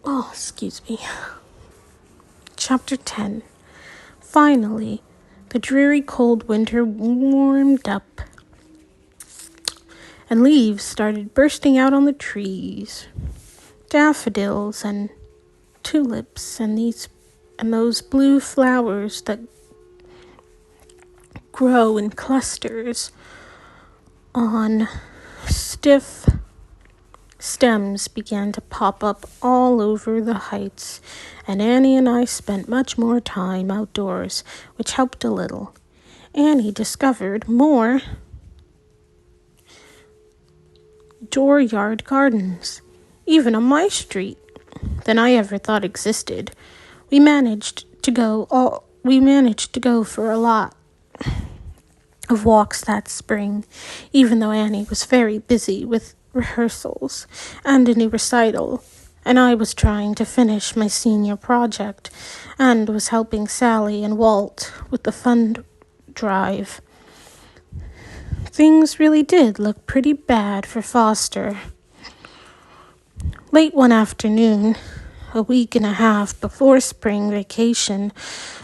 Oh, excuse me. Chapter 10. Finally, the dreary cold winter warmed up, and leaves started bursting out on the trees. Daffodils and tulips and those blue flowers that grow in clusters on stiff stems began to pop up all over the heights, and Annie and I spent much more time outdoors, which helped a little. Annie discovered more dooryard gardens, even on my street, than I ever thought existed. We managed to go for a lot of walks that spring, even though Annie was very busy with rehearsals and a new recital, and I was trying to finish my senior project and was helping Sally and Walt with the fund drive. Things really did look pretty bad for Foster. Late one afternoon, a week and a half before spring vacation,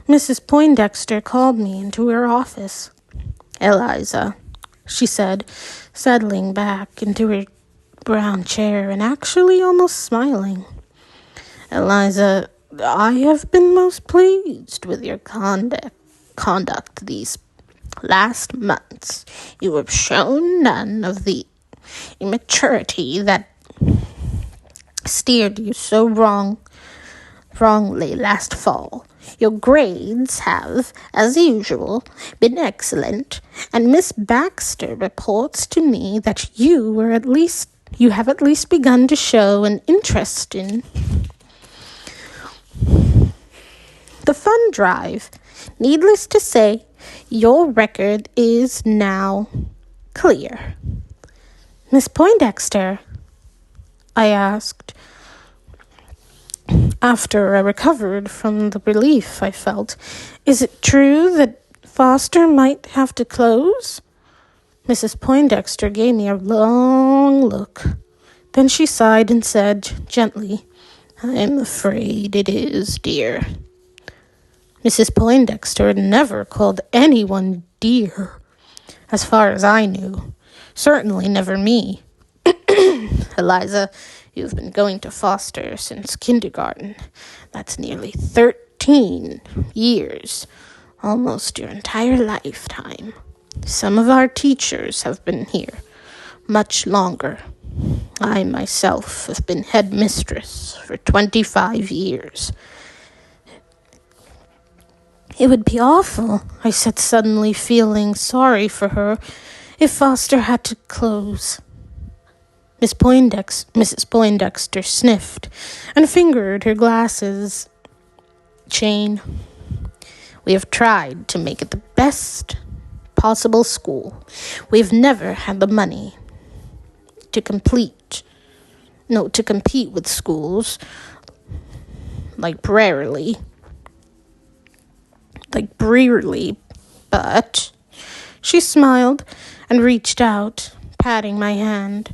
Mrs. Poindexter called me into her office. "Eliza," she said, settling back into her brown chair and actually almost smiling. "Eliza, I have been most pleased with your conduct these last months. You have shown none of the immaturity that steered you so wrongly last fall. Your grades have, as usual, been excellent, and Miss Baxter reports to me that you have at least begun to show an interest in the fund drive. Needless to say, your record is now clear." "Miss Poindexter," I asked, after I recovered from the relief I felt, "is it true that Foster might have to close?" Mrs. Poindexter gave me a long look. Then she sighed and said gently, "I'm afraid it is, dear." Mrs. Poindexter had never called anyone dear, as far as I knew. Certainly never me. "Eliza, you've been going to Foster since kindergarten. That's nearly 13 years, almost your entire lifetime. Some of our teachers have been here much longer. I myself have been headmistress for 25 years. It would be awful," I said, suddenly feeling sorry for her, "if Foster had to close." Mrs. Poindexter sniffed and fingered her glasses chain. "We have tried to make it the best possible school. We've never had the money to compete with schools like Brearley, but..." She smiled and reached out, patting my hand.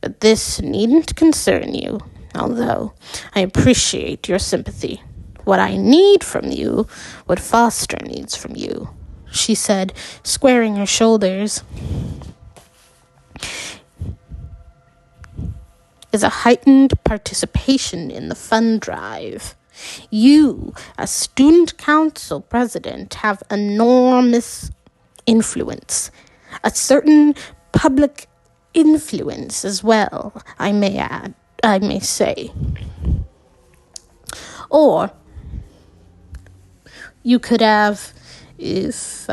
"But this needn't concern you, although I appreciate your sympathy. What I need from you, what Foster needs from you," she said, squaring her shoulders, "is a heightened participation in the fund drive. You, as student council president, have enormous influence, a certain public influence as well, I may say. Or you could have, if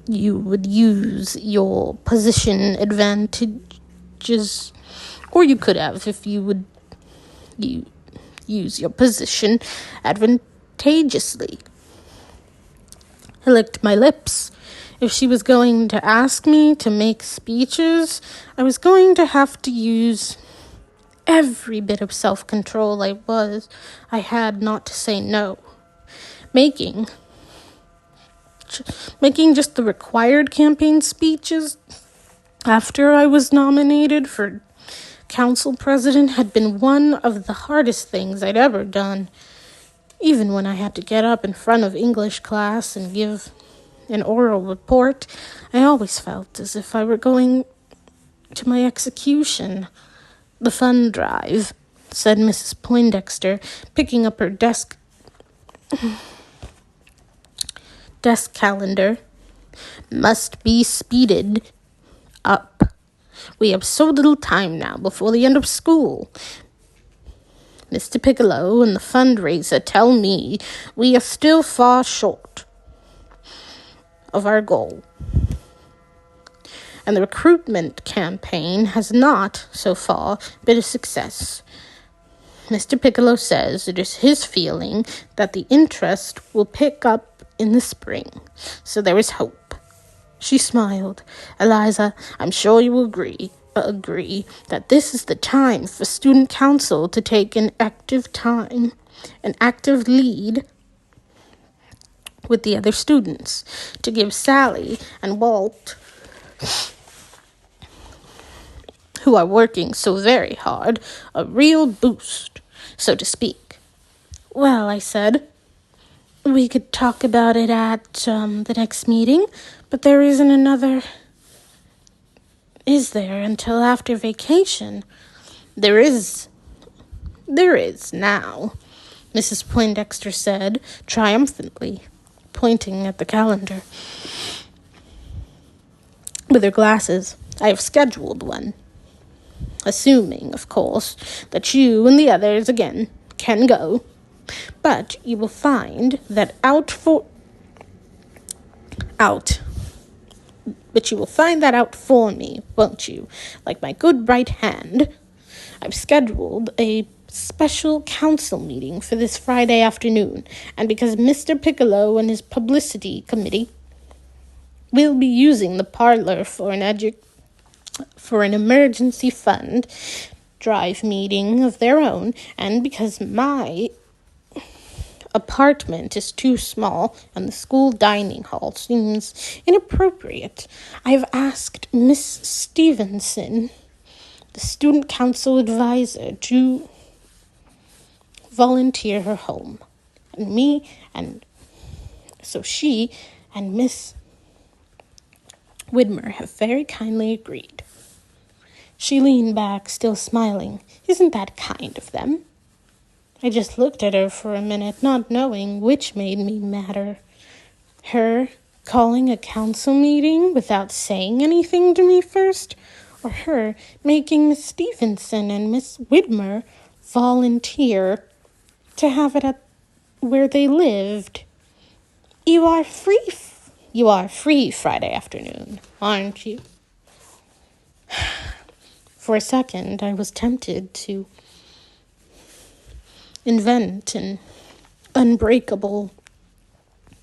you would use your position advantages, or you could have, if you would use your position advantageously." I licked my lips. If she was going to ask me to make speeches, I was going to have to use every bit of self-control I had not to say no. Making just the required campaign speeches after I was nominated for Council president had been one of the hardest things I'd ever done. Even when I had to get up in front of English class and give an oral report, I always felt as if I were going to my execution. "The fund drive," said Mrs. Poindexter, picking up her desk calendar, "must be speeded up. We have so little time now before the end of school. Mr. Piccolo and the fundraiser tell me we are still far short of our goal. And the recruitment campaign has not, so far, been a success. Mr. Piccolo says it is his feeling that the interest will pick up in the spring, so there is hope." She smiled. "Eliza, I'm sure you will agree that this is the time for student council to take an active lead with the other students, to give Sally and Walt, who are working so very hard, a real boost, so to speak." "Well," I said, "we could talk about it at the next meeting, but there isn't another, is there, until after vacation?" There is now," Mrs. Poindexter said triumphantly, pointing at the calendar with her glasses. "I have scheduled one, assuming, of course, that you and the others again can go. But you will find that out for me, won't you? Like my good right hand. I've scheduled a special council meeting for this Friday afternoon, and because Mr. Piccolo and his publicity committee will be using the parlor for an emergency fund drive meeting of their own, and because my apartment is too small and the school dining hall seems inappropriate, I have asked Miss Stevenson, the student council advisor, to volunteer her home. And so she and Miss Widmer have very kindly agreed." She leaned back, still smiling. "Isn't that kind of them?" I just looked at her for a minute, not knowing which made me madder. Her calling a council meeting without saying anything to me first, or her making Miss Stevenson and Miss Widmer volunteer to have it at where they lived. You are free Friday afternoon, aren't you?" For a second, I was tempted to invent an unbreakable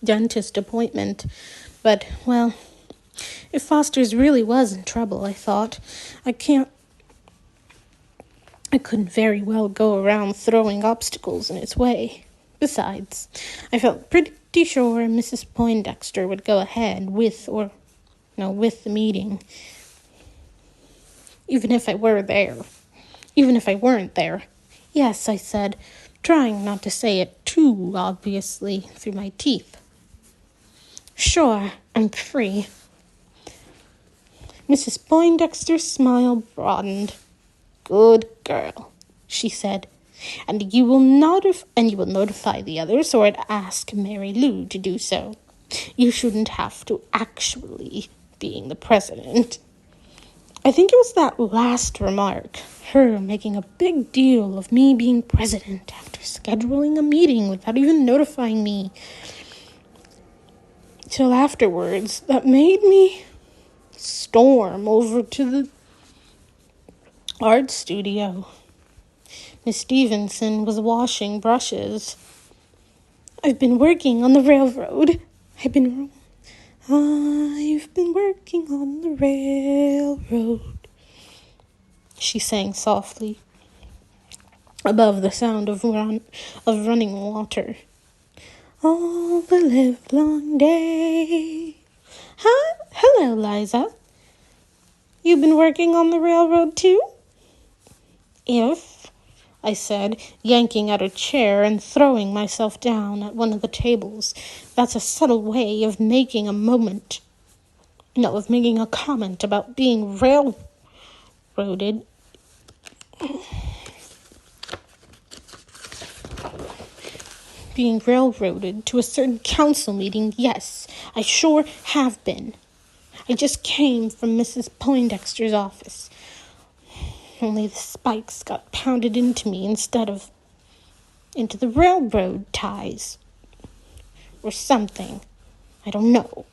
dentist appointment, but, well, if Foster's really was in trouble, I thought, I couldn't very well go around throwing obstacles in its way. Besides, I felt pretty sure Mrs. Poindexter would go ahead with the meeting, even if I weren't there. "Yes," I said, trying not to say it too obviously through my teeth. "Sure, I'm free." Mrs. Poindexter's smile broadened. "Good girl," she said, "and you will notify the others, or I'd ask Mary Lou to do so. You shouldn't have to actually being the president." I think it was that last remark, her making a big deal of me being president after scheduling a meeting without even notifying me till afterwards, that made me storm over to the art studio. Miss Stevenson was washing brushes. "I've been working on the railroad. I've been working on the railroad," she sang softly, above the sound of running water. "All the livelong day." Hello, Liza. You've been working on the railroad too?" If, I said, yanking at a chair and throwing myself down at one of the tables. That's a subtle way of making a comment about being railroaded. Being railroaded to a certain council meeting. Yes, I sure have been. I just came from Mrs. Poindexter's office. Only the spikes got pounded into me instead of into the railroad ties. Or something. I don't know.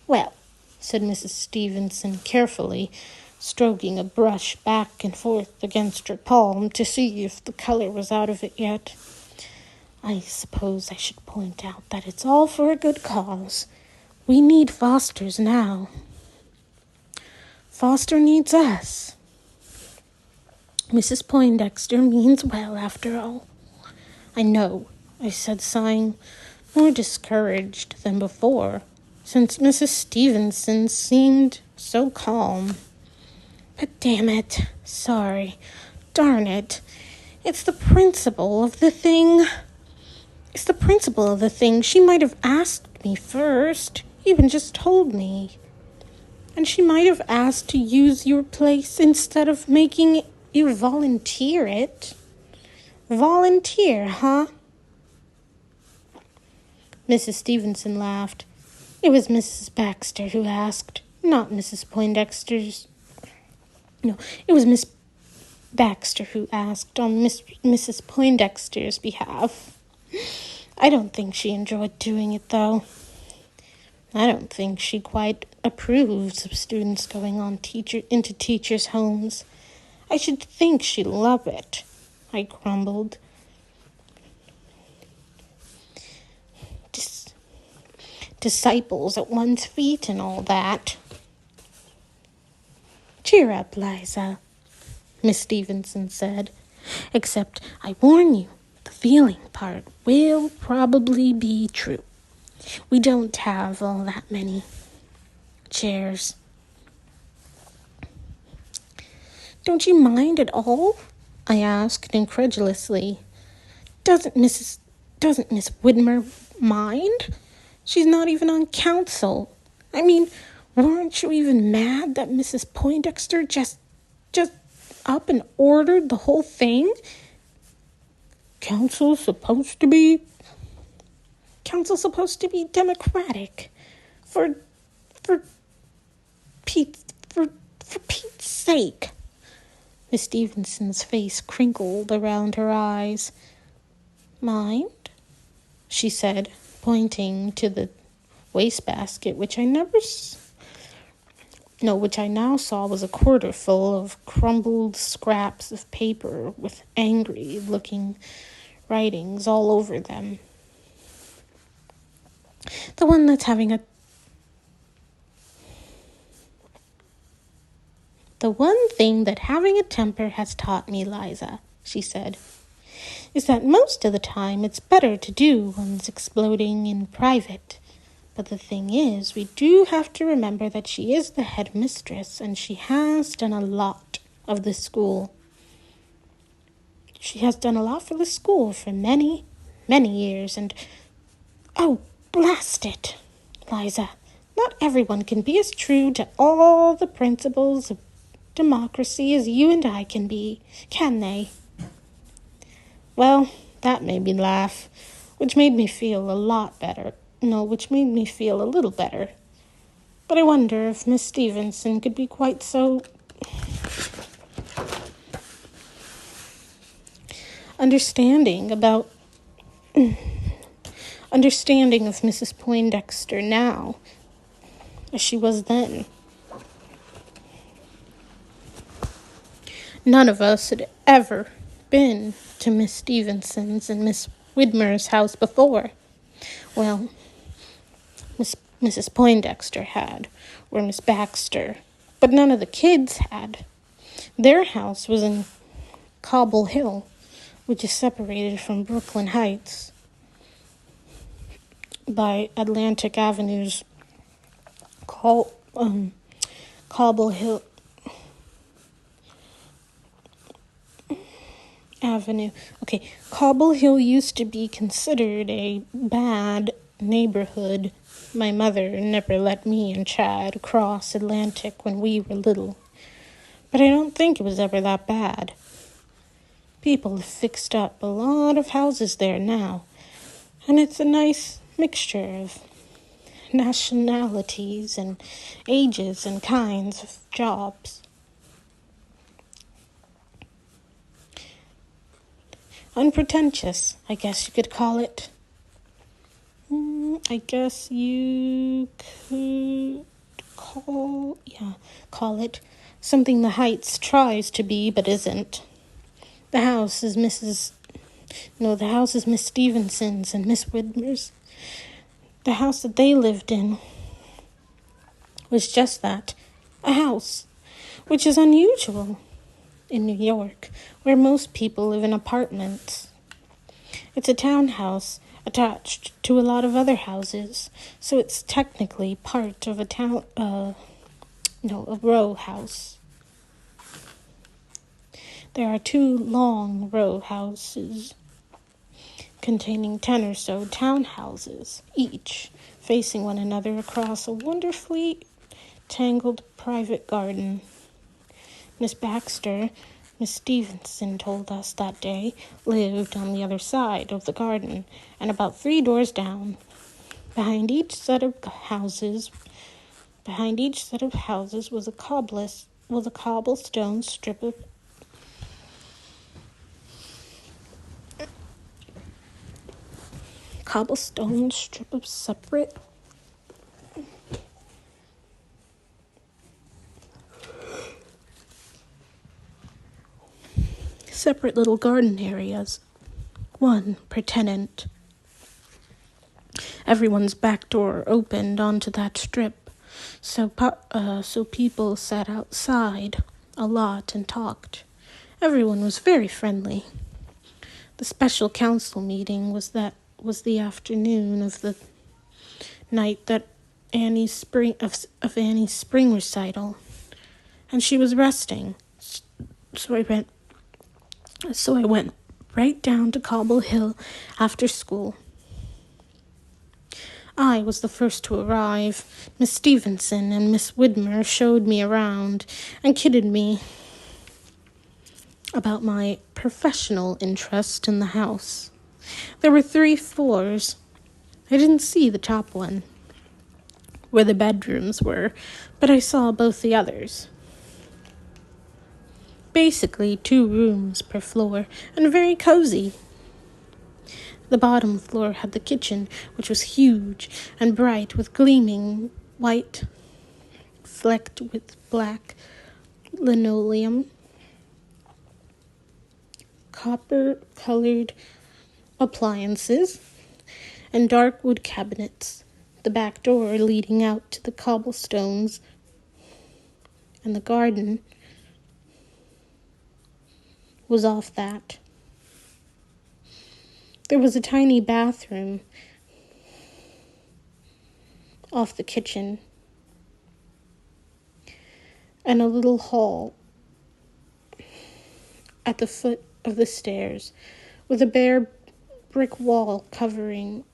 Well, said Mrs. Stevenson carefully, stroking a brush back and forth against her palm to see if the color was out of it yet. I suppose I should point out that it's all for a good cause. We need Fosters now. Foster needs us. Mrs. Poindexter means well, after all. I know, I said, sighing, more discouraged than before, since Mrs. Stevenson seemed so calm. But damn it, sorry, darn it, it's the principle of the thing. She might have asked me first, even just told me. And she might have asked to use your place instead of making you volunteer it. Volunteer, huh? Mrs. Stevenson laughed. It was Mrs. Baxter who asked, not Mrs. Poindexter's. No, it was Miss Baxter who asked on Mrs. Poindexter's behalf. I don't think she enjoyed doing it, though. I don't think she quite approves of students going on into teachers' homes. I should think she'd love it, I grumbled. Disciples at one's feet and all that. Cheer up, Liza, Miss Stevenson said. Except, I warn you, the feeling part will probably be true. We don't have all that many chairs. Don't you mind at all? I asked incredulously. Doesn't Miss Widmer mind? She's not even on council. I mean, weren't you even mad that Mrs. Poindexter just up and ordered the whole thing? Council's supposed to be democratic. For Pete's sake. Miss Stevenson's face crinkled around her eyes. Mind? She said, pointing to the wastebasket, which I now saw was a quarter full of crumbled scraps of paper with angry-looking writings all over them. The one thing that having a temper has taught me, Liza, she said, is that most of the time it's better to do one's exploding in private. But the thing is, we do have to remember that she is the headmistress, and she has done a lot of the school. She has done a lot for the school for many, many years, and, oh, blast it, Liza, not everyone can be as true to all the principles of democracy as you and I can be, can they? Well, that made me laugh, which made me feel a little better. But I wonder if Miss Stevenson could be quite so understanding of Mrs. Poindexter now as she was then. None of us had ever been to Miss Stevenson's and Miss Widmer's house before. Well, Mrs. Poindexter had, or Miss Baxter, but none of the kids had. Their house was in Cobble Hill, which is separated from Brooklyn Heights by Atlantic Avenue's Cobble Hill. Avenue. Okay, Cobble Hill used to be considered a bad neighborhood. My mother never let me and Chad cross Atlantic when we were little. But I don't think it was ever that bad. People have fixed up a lot of houses there now, and it's a nice mixture of nationalities and ages and kinds of jobs. Unpretentious, I guess you could call it. I guess you could call it something the Heights tries to be but isn't. The house is Miss Stevenson's and Miss Widmer's. The house that they lived in was just that, a house, which is unusual in New York, where most people live in apartments. It's a townhouse attached to a lot of other houses, so it's technically part of a row house. There are 2 long row houses containing 10 or so townhouses, each facing one another across a wonderfully tangled private garden. Miss Baxter, Miss Stevenson told us that day, lived on the other side of the garden, and about 3 doors down. Behind each set of houses was a cobblestone strip of separate little garden areas, one per tenant. Everyone's back door opened onto that strip, so people sat outside a lot and talked. Everyone was very friendly. The special council meeting was the afternoon of the night that Annie's spring recital, and she was resting. So I went right down to Cobble Hill after school. I was the first to arrive. Miss Stevenson and Miss Widmer showed me around and kidded me about my professional interest in the house. There were 3 floors. I didn't see the top one, where the bedrooms were, but I saw both the others. Basically 2 rooms per floor, and very cozy. The bottom floor had the kitchen, which was huge and bright with gleaming white, flecked with black linoleum, copper-colored appliances, and dark wood cabinets. The back door leading out to the cobblestones and the garden was off that. There was a tiny bathroom off the kitchen and a little hall at the foot of the stairs with a bare brick wall covered in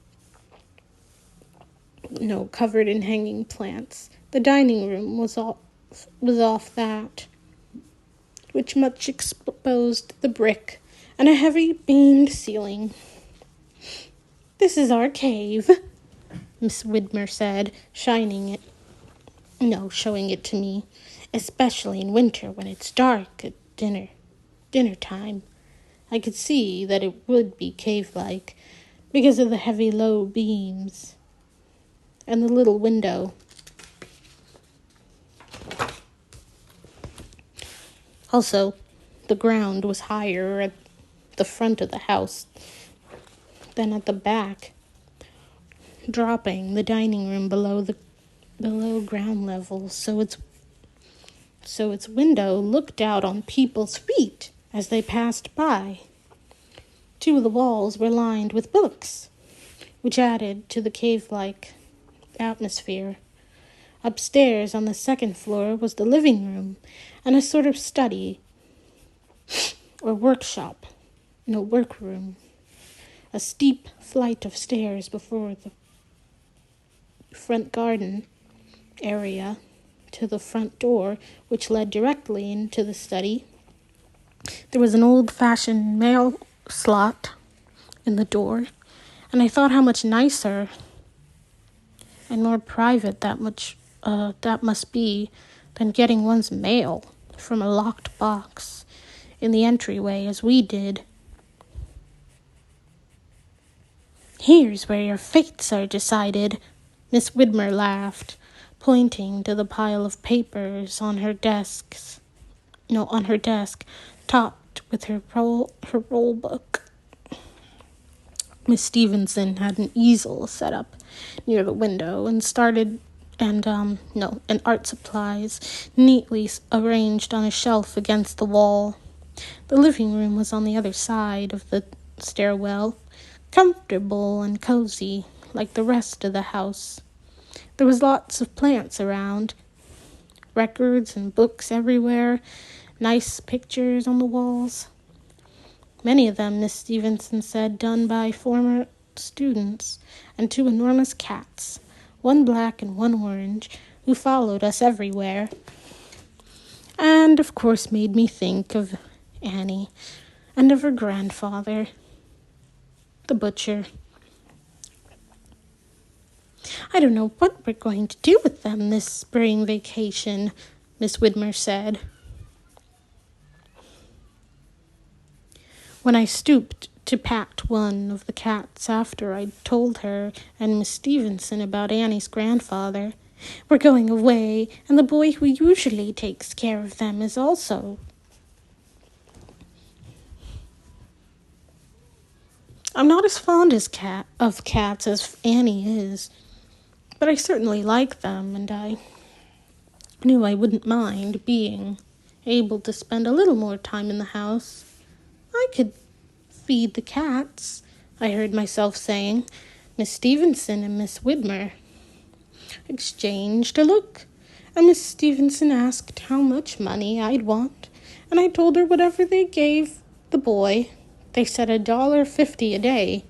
hanging plants. The dining room was off that, which much exposed the brick and a heavy beamed ceiling. "This is our cave," Miss Widmer said, showing it to me, "especially in winter when it's dark at dinner time." I could see that it would be cave-like because of the heavy low beams and the little window. Also, the ground was higher at the front of the house than at the back, dropping the dining room below ground level, so its window looked out on people's feet as they passed by. 2 of the walls were lined with books, which added to the cave-like atmosphere. Upstairs on the 2nd floor was the living room and a sort of study or workshop. in a workroom, a steep flight of stairs before the front garden area to the front door, which led directly into the study. There was an old-fashioned mail slot in the door, and I thought how much nicer and more private that must be than getting one's mail from a locked box in the entryway as we did. "Here's where your fates are decided," Miss Widmer laughed, pointing to the pile of papers on her desk, topped with her roll book. Miss Stevenson had an easel set up near the window and art supplies neatly arranged on a shelf against the wall. The living room was on the other side of the stairwell, comfortable and cozy like the rest of the house. There was lots of plants around, records and books everywhere, nice pictures on the walls. Many of them, Miss Stevenson said, done by former students, and two enormous cats, one black and one orange, who followed us everywhere. And, of course, made me think of Annie and of her grandfather, the butcher. "I don't know what we're going to do with them this spring vacation," Miss Widmer said. When I stooped to pat one of the cats after I'd told her and Miss Stevenson about Annie's grandfather. "We're going away, and the boy who usually takes care of them is also." "I'm not as fond of cats as Annie is, but I certainly like them, and I knew I wouldn't mind being able to spend a little more time in the house. I could feed the cats," I heard myself saying. Miss Stevenson and Miss Widmer exchanged a look, and Miss Stevenson asked how much money I'd want, and I told her whatever they gave the boy. They said $1.50 a day,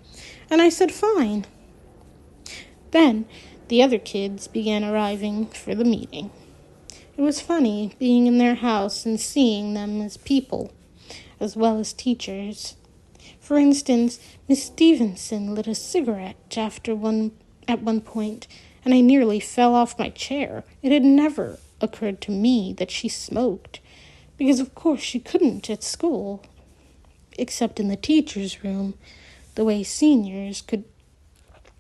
and I said fine. Then the other kids began arriving for the meeting. It was funny being in their house and seeing them as people, as well as teachers. For instance, Miss Stevenson lit a cigarette at one point, and I nearly fell off my chair. It had never occurred to me that she smoked, because of course she couldn't at school, except in the teacher's room, the way seniors could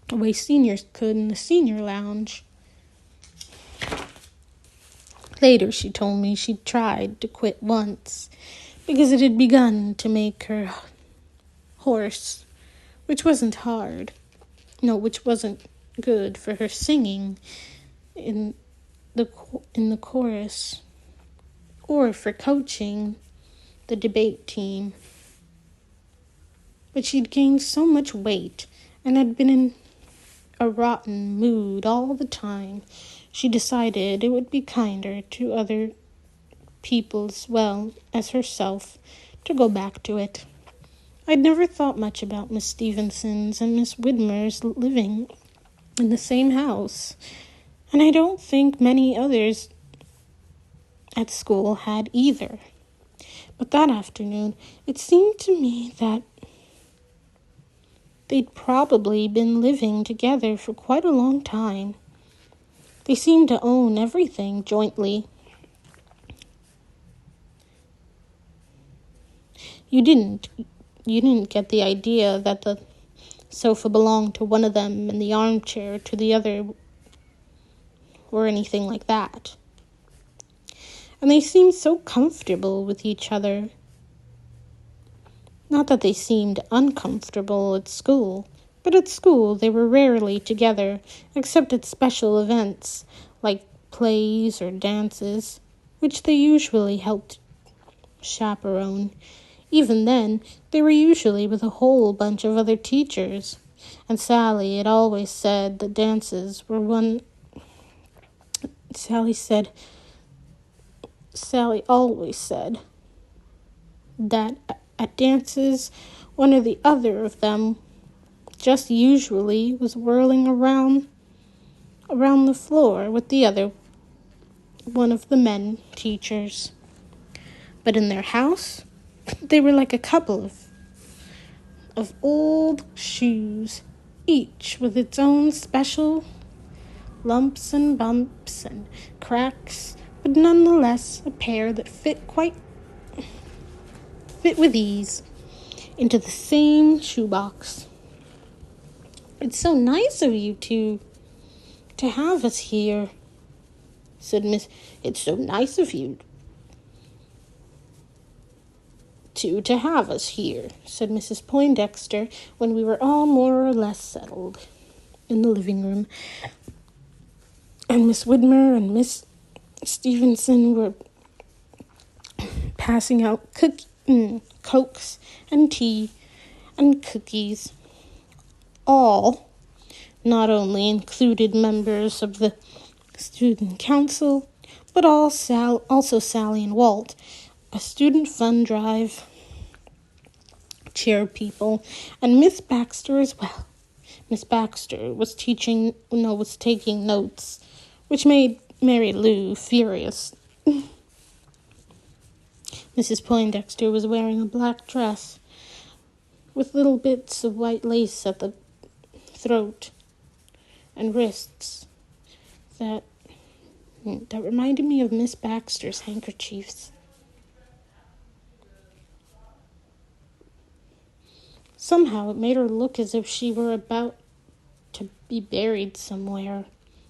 in the senior lounge. Later she told me she'd tried to quit once, because it had begun to make her hoarse, which wasn't good for her singing in the chorus, or for coaching the debate team. But she'd gained so much weight and had been in a rotten mood all the time, she decided it would be kinder to other people as well as herself to go back to it. I'd never thought much about Miss Stevenson's and Miss Widmer's living in the same house, and I don't think many others at school had either. But that afternoon, it seemed to me that they'd probably been living together for quite a long time. They seemed to own everything jointly. You didn't get the idea that the sofa belonged to one of them and the armchair to the other, or anything like that. And they seemed so comfortable with each other. Not that they seemed uncomfortable at school, but at school they were rarely together, except at special events, like plays or dances, which they usually helped chaperone. Even then, they were usually with a whole bunch of other teachers, and Sally had always said that dances were one... Sally always said that at dances, one or the other of them just usually was whirling around the floor with the other one of the men teachers. But in their house, they were like a couple of old shoes, each with its own special lumps and bumps and cracks, but nonetheless a pair that fit with ease into the same shoebox. "It's so nice of you to have us here," said Miss. "It's so nice of you to have us here," said Mrs. Poindexter, when we were all more or less settled in the living room, and Miss Widmer and Miss Stevenson were passing out cokes and tea and cookies. All not only included members of the student council, but also Sally and Walt, a student fund drive chair people, and Miss Baxter as well. Miss Baxter was taking notes, which made Mary Lou furious. Mrs. Poindexter was wearing a black dress with little bits of white lace at the throat and wrists that reminded me of Miss Baxter's handkerchiefs. Somehow it made her look as if she were about to be buried somewhere.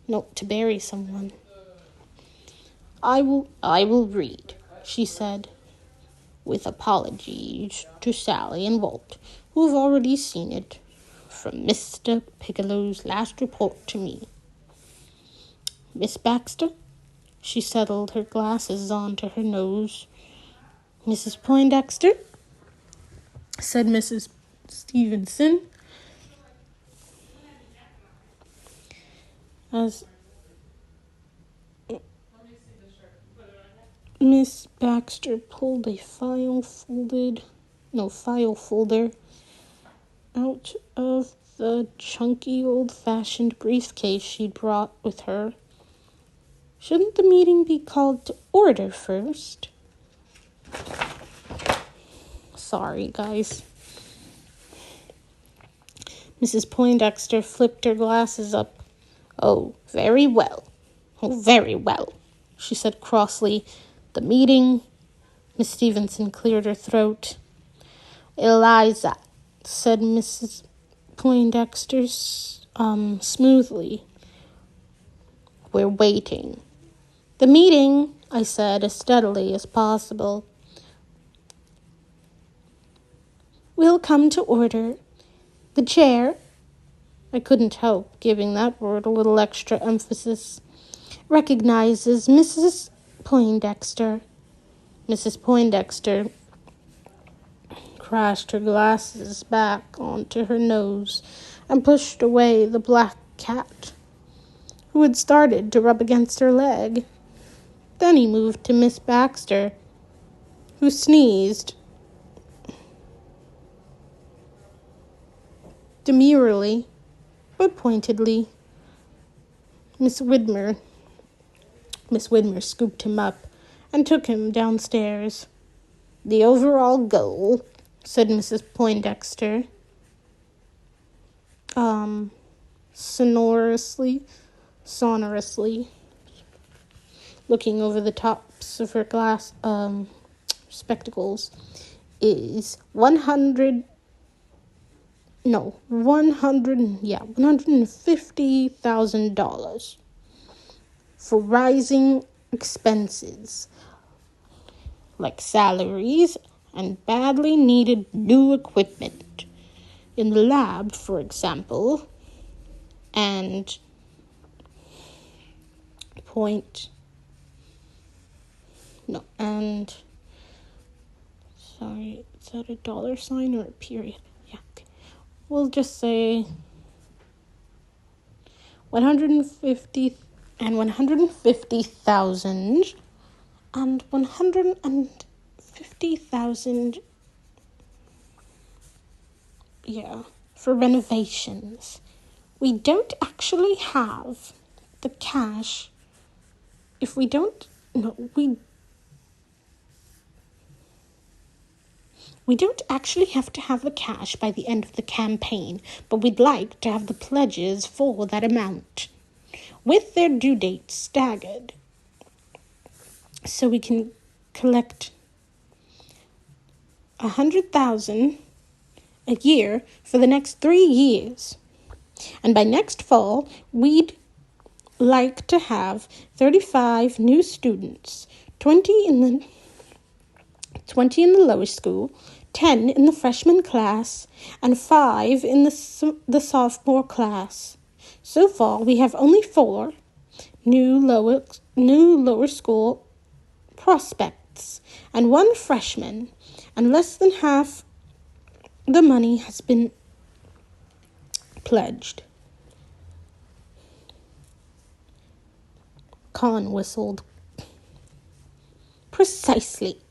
No, to bury someone. I will read," she said, "with apologies to Sally and Walt, who have already seen it, from Mr. Piccolo's last report to me. Miss Baxter," she settled her glasses onto her nose. "Mrs. Poindexter," said Mrs. Stevenson, as Miss Baxter pulled a file folder out of the chunky old-fashioned briefcase she'd brought with her. "Shouldn't the meeting be called to order first?" Sorry, guys. Mrs. Poindexter flipped her glasses up. Oh, very well, she said crossly. "The meeting..." Miss Stevenson cleared her throat. "Eliza," said Mrs. Poindexter smoothly, "we're waiting." "The meeting," I said as steadily as possible, "will come to order. The chair," I couldn't help giving that word a little extra emphasis, "recognizes Mrs. Poindexter." Mrs. Poindexter crashed her glasses back onto her nose and pushed away the black cat, who had started to rub against her leg. Then he moved to Miss Baxter, who sneezed demurely but pointedly. Miss Widmer scooped him up and took him downstairs. "The overall goal," said Mrs. Poindexter, sonorously, looking over the tops of her glass spectacles, "is $150,000 for rising expenses like salaries and badly needed new equipment in the lab, for example, and sorry, is that a dollar sign or a period? Yeah, okay. We'll just say 150 and 150,000 and 150,000 for renovations. We don't actually have the cash. If we don't, no, we don't actually have to have the cash by the end of the campaign, but we'd like to have the pledges for that amount, with their due dates staggered, so we can collect 100,000 a year for the next 3 years. And by next fall, we'd like to have 35 new students, 20 in the lower school, 10 in the freshman class, and 5 in the sophomore class. So far, we have only 4 new lower school prospects and 1 freshman, and less than half the money has been pledged. Con whistled. Precisely,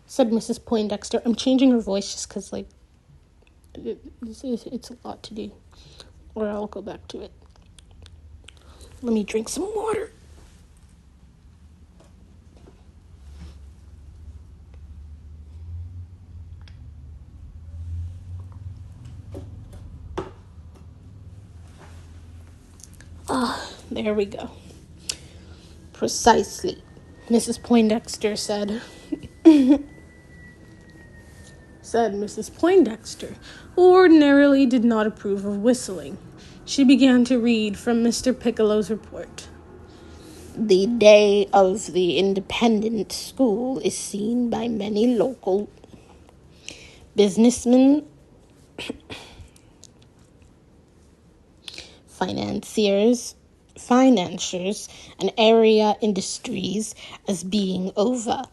said Mrs. Poindexter. I'm changing her voice just because, it's a lot to do. Or I'll go back to it. Let me drink some water. There we go. Precisely, Mrs. Poindexter said. Said Mrs. Poindexter, who ordinarily did not approve of whistling. She began to read from Mr. Piccolo's report. The day of the independent school is seen by many local businessmen, financiers, and area industries as being over.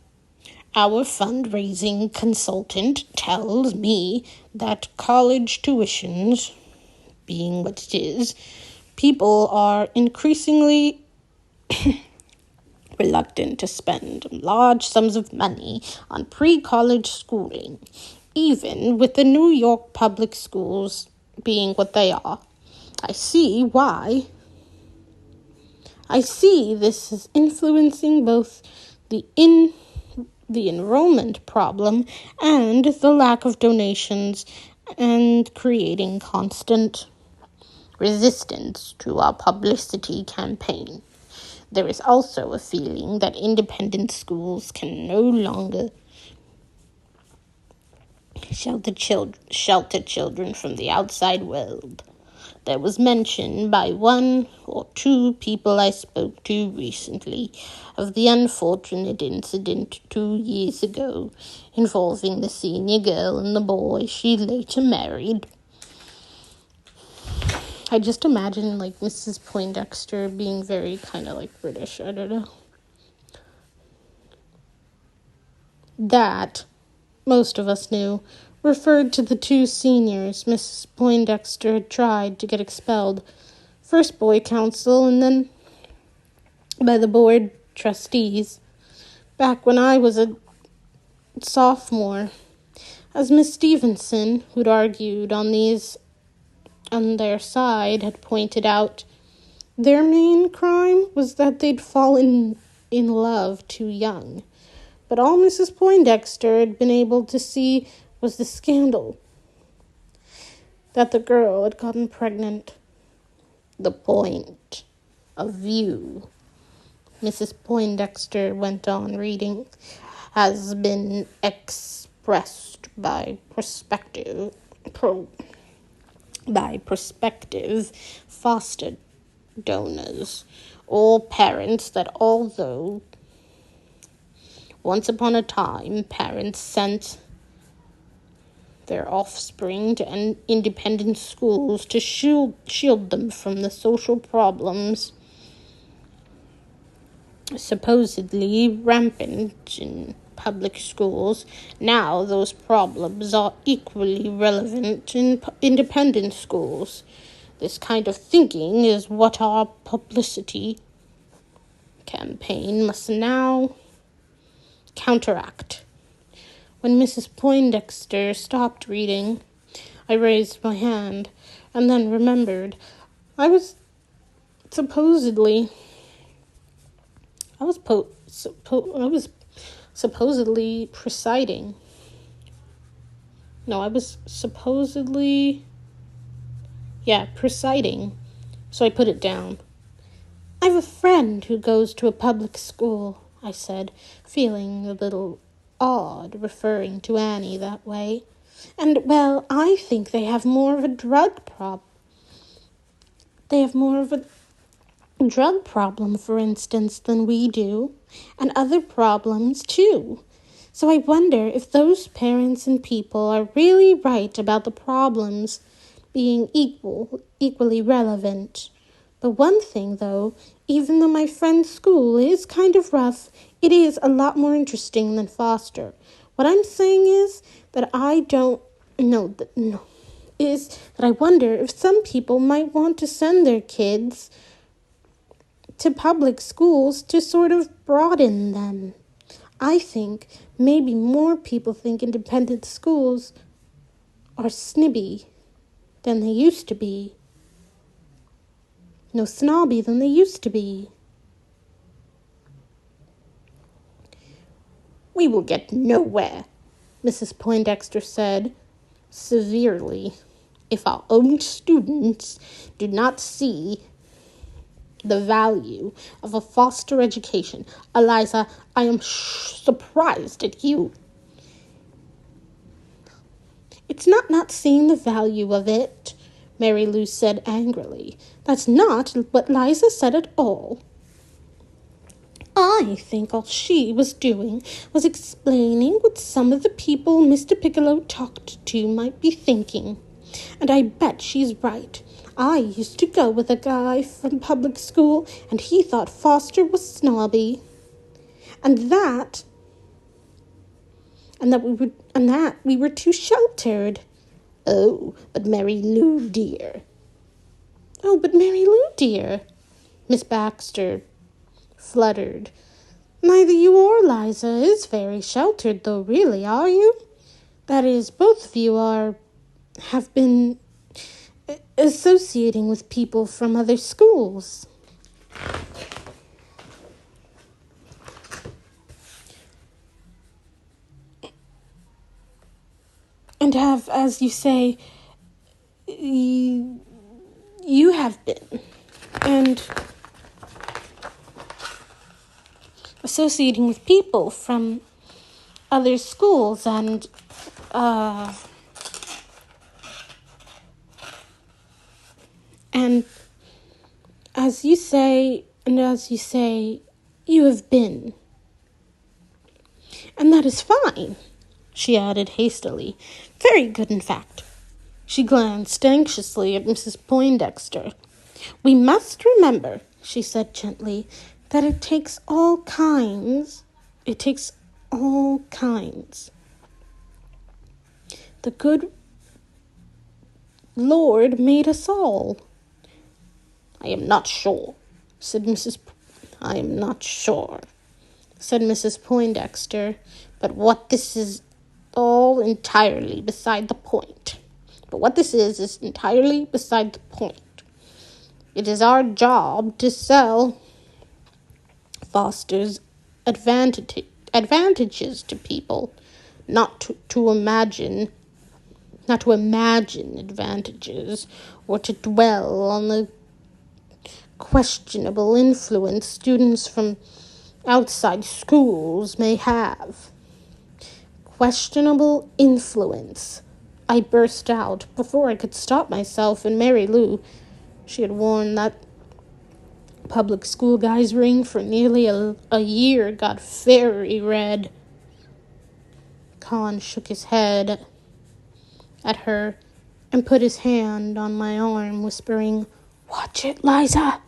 Our fundraising consultant tells me that college tuitions, being what it is, people are increasingly reluctant to spend large sums of money on pre-college schooling, even with the New York public schools being what they are. I see this is influencing both the enrollment problem and the lack of donations, and creating constant resistance to our publicity campaign. There is also a feeling that independent schools can no longer shelter children from the outside world. There was mention by 1 or 2 people I spoke to recently of the unfortunate incident 2 years ago involving the senior girl and the boy she later married. I just imagine, Mrs. Poindexter being very kind of, British. I don't know. That, most of us knew, referred to the 2 seniors Mrs. Poindexter had tried to get expelled, first boy council and then by the board trustees, back when I was a sophomore. As Miss Stevenson, who'd argued on their side, had pointed out, their main crime was that they'd fallen in love too young. But all Mrs. Poindexter had been able to see was the scandal that the girl had gotten pregnant. The point of view, Mrs. Poindexter went on reading, has been expressed by prospective foster donors or parents that although once upon a time parents sent their offspring to independent schools to shield them from the social problems supposedly rampant in public schools, now those problems are equally relevant in independent schools. This kind of thinking is what our publicity campaign must now counteract. When Mrs. Poindexter stopped reading, I raised my hand and then remembered. I was supposedly presiding. No, I was supposedly presiding. So I put it down. I have a friend who goes to a public school, I said, feeling a little odd referring to Annie that way. And, well, I think they have more of a drug problem. They have more of a drug problem, for instance, than we do, and other problems, too. So I wonder if those parents and people are really right about the problems being equally relevant. But one thing, though, even though my friend's school is kind of rough, it is a lot more interesting than Foster. What I'm saying is that I wonder if some people might want to send their kids to public schools to sort of broaden them. I think maybe more people think independent schools are snibby than they used to be. No, snobby than they used to be. We will get nowhere, Mrs. Poindexter said severely, if our own students do not see the value of a foster education. Eliza, I am surprised at you. It's not seeing the value of it, Mary Lou said angrily. That's not what Liza said at all. I think all she was doing was explaining what some of the people Mr. Piccolo talked to might be thinking. And I bet she's right. I used to go with a guy from public school, and he thought Foster was snobby. And that we were too sheltered. Oh, but Mary Lou, dear. Miss Baxter fluttered. Neither you or Liza is very sheltered, though, really, are you? That is, both of you have been associating with people from other schools. And have, as you say, you have been. And associating with people from other schools and as you say, you have been. And that is fine, she added hastily. Very good, in fact. She glanced anxiously at Mrs. Poindexter. We must remember, she said gently, that it takes all kinds. The good Lord made us all. I am not sure, said Mrs. Poindexter, but what this is all entirely beside the point. It is our job to sell Foster's advantages to people, not to imagine advantages, or to dwell on the questionable influence students from outside schools may have. Questionable influence, I burst out before I could stop myself, and Mary Lou, she had worn that public school guy's ring for nearly a year, got very red. Con shook his head at her and put his hand on my arm, whispering, "Watch it, Liza."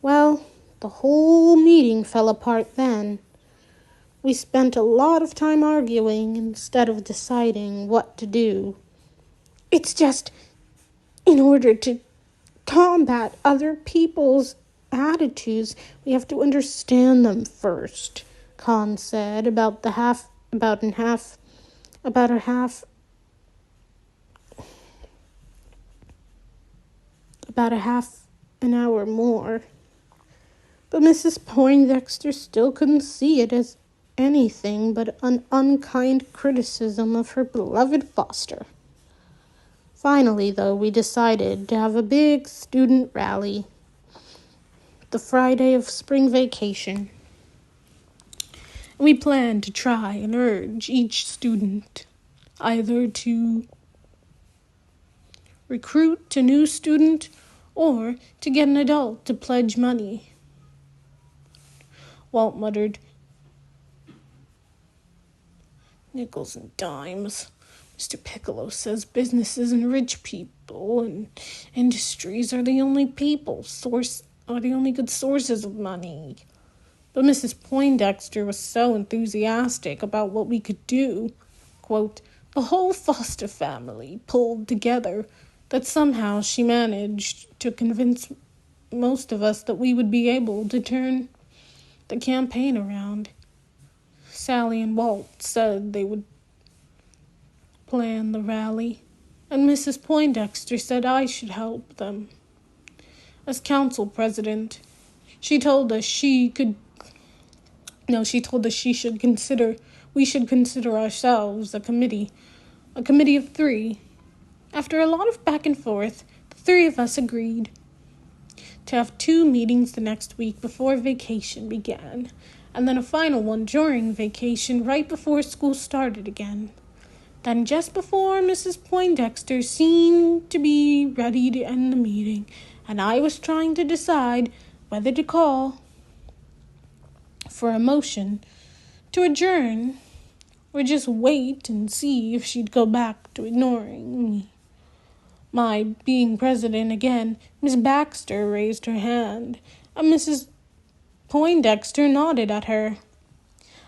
Well, the whole meeting fell apart then. We spent a lot of time arguing instead of deciding what to do. It's just, in order to combat other people's attitudes, we have to understand them first, Con said, about about a half an hour more. But Mrs. Poindexter still couldn't see it as anything but an unkind criticism of her beloved Foster. Finally, though, we decided to have a big student rally the Friday of spring vacation. We planned to try and urge each student either to recruit a new student or to get an adult to pledge money. Walt muttered, "Nickels and dimes. Mr. Piccolo says businesses and rich people and industries are the only good sources of money." But Mrs. Poindexter was so enthusiastic about what we could do, quote, the whole Foster family pulled together, that somehow she managed to convince most of us that we would be able to turn the campaign around. Sally and Walt said they would plan the rally, and Mrs. Poindexter said I should help them. As council president, she told us we should consider ourselves a committee of 3. After a lot of back and forth, the 3 of us agreed to have 2 meetings the next week before vacation began, and then a final one during vacation right before school started again. Then just before Mrs. Poindexter seemed to be ready to end the meeting, and I was trying to decide whether to call for a motion to adjourn or just wait and see if she'd go back to ignoring me. My being president again, Miss Baxter raised her hand, and Mrs. Poindexter nodded at her.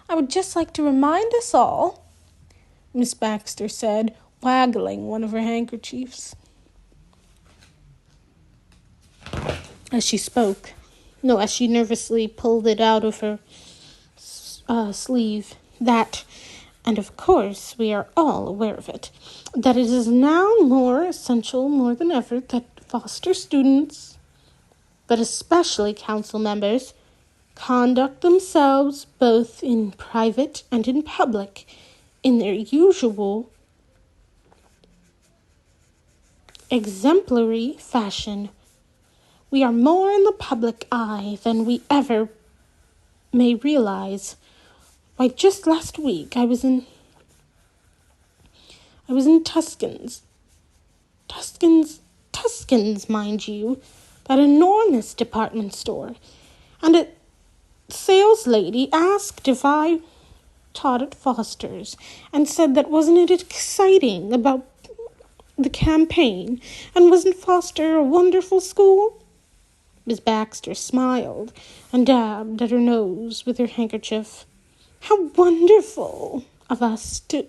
"I would just like to remind us all," Miss Baxter said, waggling one of her handkerchiefs. As she nervously pulled it out of her sleeve, that, and of course we are all aware of it, that it is now more essential more than ever that Foster students, but especially council members, conduct themselves both in private and in public in their usual exemplary fashion. We are more in the public eye than we ever may realize. Why, just last week I was in Tuscan's, mind you, that enormous department store, and a sales lady asked if I taught at Foster's, and said that wasn't it exciting about the campaign, and wasn't Foster a wonderful school? Miss Baxter smiled and dabbed at her nose with her handkerchief. How wonderful of us to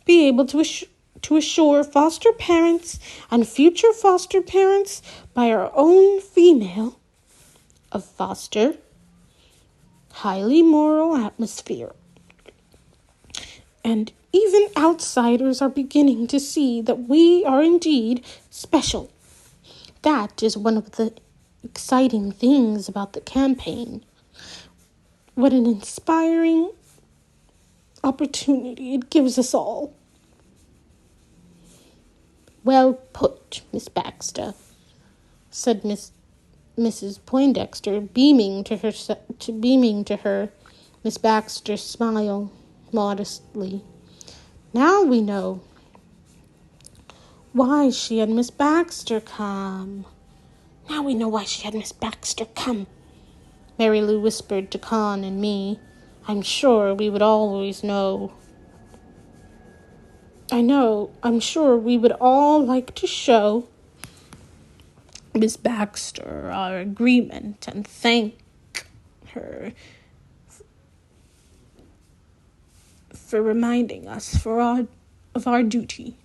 be able to assure foster parents and future foster parents by our own female of Foster highly moral atmosphere. And even outsiders are beginning to see that we are indeed special. That is one of the exciting things about the campaign. What an inspiring opportunity it gives us all. Well put, Miss Baxter, said Mrs. Poindexter, beaming to her. Miss Baxter smiled modestly. Now we know why she had Miss Baxter come. Mary Lou whispered to Con and me. I'm sure we would always know. I'm sure we would all like to show Miss Baxter our agreement and thank her for reminding us of our duty,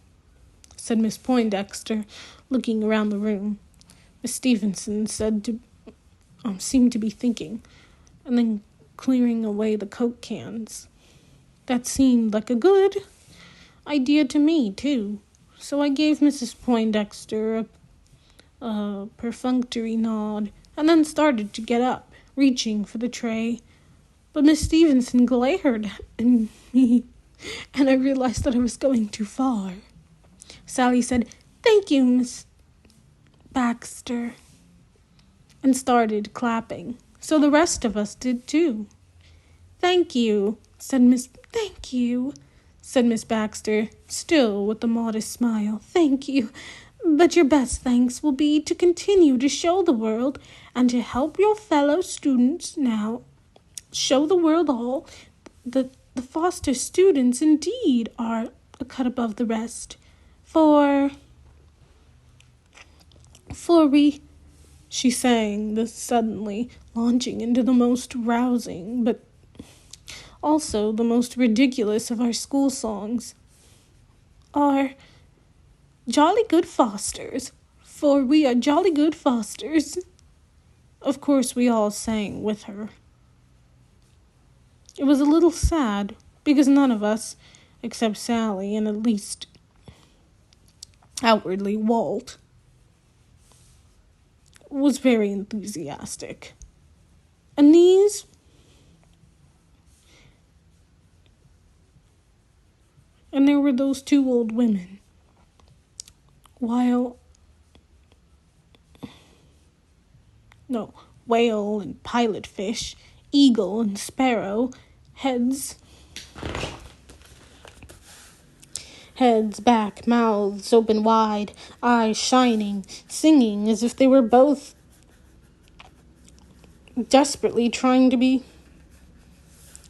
said Miss Poindexter, looking around the room. Miss Stevenson seemed to be thinking, and then clearing away the Coke cans. That seemed like a good idea to me, too, so I gave Mrs. Poindexter a perfunctory nod, and then started to get up, reaching for the tray. But Miss Stevenson glared at me, and I realized that I was going too far. Sally said, "Thank you, Miss Baxter," and started clapping. So the rest of us did too. Thank you, said Miss Baxter, still with a modest smile. Thank you. But your best thanks will be to continue to show the world and to help your fellow students now. Show the world all that the Foster students indeed are a cut above the rest. For we, she sang this suddenly, launching into the most rousing, but also the most ridiculous of our school songs, are jolly good Fosters, for we are jolly good Fosters. Of course, we all sang with her. It was a little sad, because none of us, except Sally and at least outwardly Walt, was very enthusiastic. And there were those two old women. Whale and pilot fish, eagle and sparrow, heads, back, mouths open wide, eyes shining, singing as if they were both desperately trying to be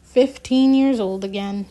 15 years old again.